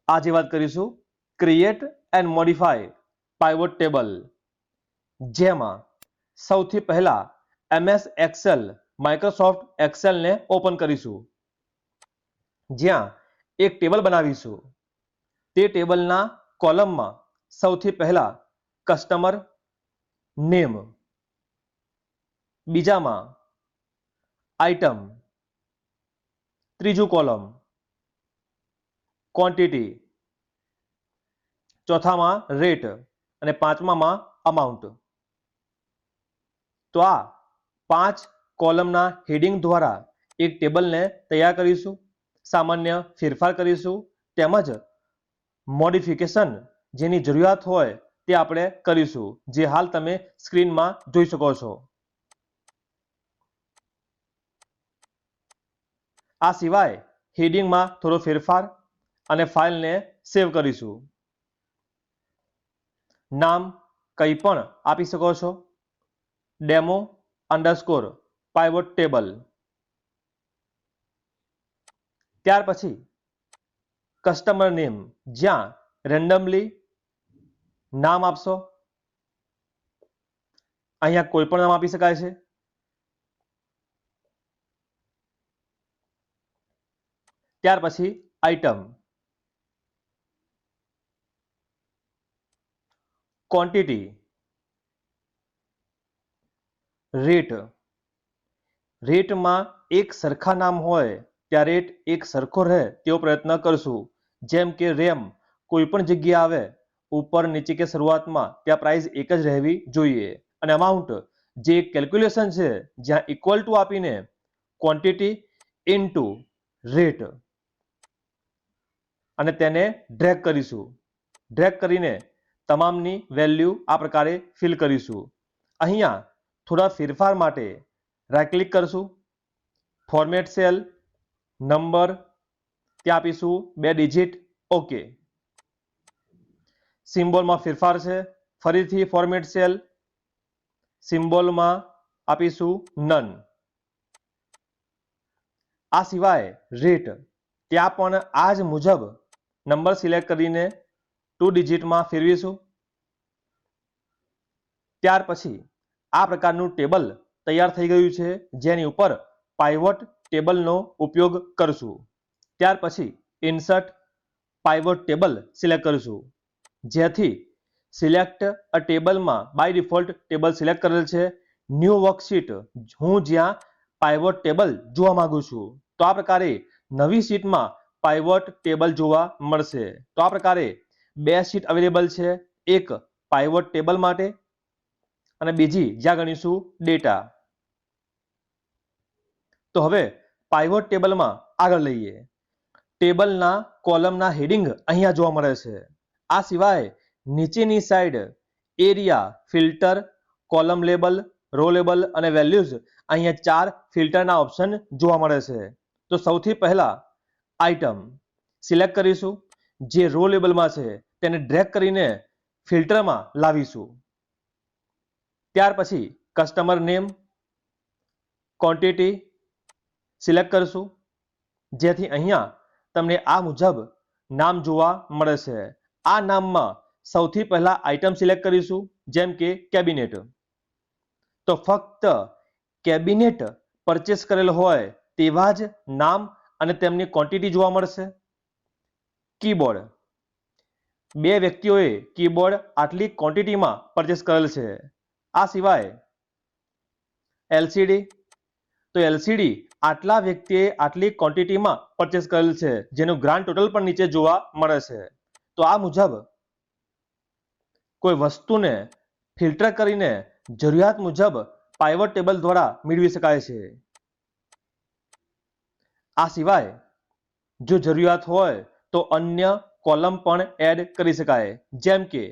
આજે વાત કરીશું create and modify pivot table, જેમાં સૌથી પહેલા MS એક્સેલ માઇક્રોસોફ્ટ એક્સેલને ઓપન કરીશું, જ્યાં એક ટેબલ બનાવીશું. તે ટેબલના કોલમમાં સૌથી પહેલા કસ્ટમર નેમ, બીજામાં આઇટમ, ત્રીજું કોલમ ક્વોન્ટિટી, ચોથામાં રેટ અને પાંચમામાં અમાઉન્ટ. તો આ 5 કોલમના હેડિંગ દ્વારા એક ટેબલને તૈયાર કરીશું, સામાન્ય ફેરફાર કરીશું, તેમજ મોડિફિકેશન જેની જરૂરિયાત હોય તે આપણે કરીશું, જે હાલ તમે સ્ક્રીનમાં જોઈ શકો છો. આ સિવાય હેડિંગમાં થોડો ફેરફાર અને ફાઇલને સેવ કરીશું. નામ કંઈ પણ આપી શકો છો, ડેમો અંડરસ્કોર પાઇવોટ ટેબલ. ત્યાર પછી કસ્ટમર નેમ, જ્યાં રેન્ડમલી નામ આપશો. અહીંયા કોઈ પણ નામ આપી શકાય છે. ત્યાર પછી આઇટમ, ક્વોન્ટિટી, રેટ. રેટમાં એક સરખા નામ હોય ત્યાં રેટ એક સરખો રહે તેવો પ્રયત્ન કરશું. જેમ કે રેમ કોઈ પણ જગ્યા આવે, ઉપર નીચે કે શરૂઆતમાં, ત્યાં પ્રાઇસ એક જ રહેવી જોઈએ. અને અમાઉન્ટ જે કેલ્ક્યુલેશન છે, જ્યાં ઇક્વલ ટુ આપીને ક્વોન્ટિટી ઇન્ટુ રેટ અને તેને ડ્રેગ કરીશું. ડ્રેગ કરીને તમામની વેલ્યુ આ પ્રકારે ફિલ કરીશું. અહીંયા થોડા ફેરફાર માટે રાઇટ ક્લિક કરશું, ફોર્મેટ સેલ, નંબર ત્યાં આપીશું 2 ડિજિટ, ઓકે. સિમ્બોલમાં ફેરફાર છે, ફરીથી ફોર્મેટ સેલ, સિમ્બોલમાં આપીશું નન. આ સિવાય રેટ, ત્યાં પણ આ જ મુજબ નંબર સિલેક્ટ કરીને 2 ડિજિટમાં ફેરવીશું. ત્યાર પછી આ પ્રકારનું ટેબલ તૈયાર થઈ ગયું છે, જેની ઉપર પાઇવોટ ટેબલનો ઉપયોગ કરશું. ત્યાર પછી ઇન્સર્ટ પાઇવોટ ટેબલ સિલેક્ટ કરીશું, જેથી સિલેક્ટ અ ટેબલમાં બાય ડિફોલ્ટ ટેબલ સિલેક્ટ કરેલ છે. ન્યૂ વર્કશીટ, હું જ્યાં પાઇવોટ ટેબલ જોવા માંગુ છું, તો આ પ્રકારે નવી શીટમાં પાઇવોટ ટેબલ જોવા મળશે. તો આ પ્રકારે 2 શીટ અવેલેબલ છે, એક પાઇવોટ ટેબલ માટે અને બીજી જ્યાં ગણીશું ડેટા. તો હવે પાઇવોટ ટેબલમાં આગળ લઈએ. ટેબલના કોલમના હેડિંગ અહીંયા જોવા મળે છે. આ સિવાય નીચેની side area, filter, column label, row label અને વેલ્યુઝ, અહીંયા 4 ફિલ્ટરના ઓપ્શન જોવા મળે છે. તો સૌથી પહેલા આઇટમ સિલેક્ટ કરીશું, જે રો લેબલમાં છે તેને ડ્રેગ કરીને ફિલ્ટરમાં લાવીશું. ત્યાર પછી કસ્ટમર નેમ, ક્વોન્ટિટી સિલેક્ટ કરશું, જેથી અહીંયા તમને આ મુજબ નામ જોવા મળે છે. આ નામમાં સૌથી પહેલા આઇટમ સિલેક્ટ કરીશું, જેમ કે કેબિનેટ. તો ફક્ત કેબિનેટ પરચેસ કરેલ હોય તેવા જ નામ અને તેમની ક્વોન્ટિટી જોવા મળશે. કીબોર્ડ, 2 વ્યક્તિઓએ કીબોર્ડ આટલી ક્વોન્ટિટીમાં પરચેસ કરેલ છે. આ સિવાય LCD, તો LCD આટલા વ્યક્તિએ આટલી ક્વોન્ટિટીમાં પરચેસ કરેલ છે, જેનું ગ્રાન્ડ ટોટલ પણ નીચે જોવા મળે છે. તો આ મુજબ કોઈ વસ્તુને ફિલ્ટર કરીને જરૂરિયાત મુજબ પાઇવોટ ટેબલ દ્વારા મેળવી શકાય છે. આ સિવાય જો જરૂરિયાત હોય તો અન્ય કોલમ પણ એડ કરી શકાય, જેમ કે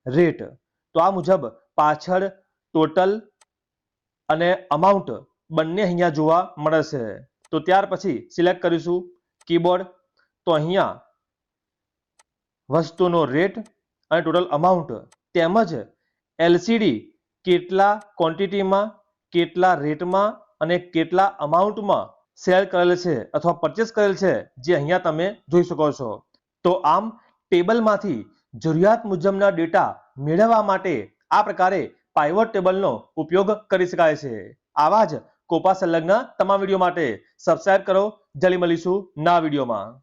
રેટ. તો આ મુજબ પાછળ ટોટલ અને અમાઉન્ટ બંને અહીંયા જોવા મળે છે. તો ત્યાર પછી સિલેક્ટ કરીશું કીબોર્ડ. તો અહીંયા વસ્તુનો રેટ અને ટોટલ અમાઉન્ટ તેમજ LCD કેટલા ક્વોન્ટિટીમાં, કેટલા રેટમાં અને કેટલા અમાઉન્ટમાં સેલ કરેલ છે અથવા પરચેસ કરેલ છે, જે અહીંયા તમે જોઈ શકો છો. તો આમ ટેબલમાંથી જરૂરિયાત મુજબના ડેટા મેળવવા માટે આ પ્રકારે પાઇવોટ ટેબલનો ઉપયોગ કરી શકાય છે. આવા જ કોપા સંલગ્ન તમામ વિડીયો માટે સબસ્ક્રાઇબ કરો. જલ્દી મળીશું નવા વિડીયોમાં.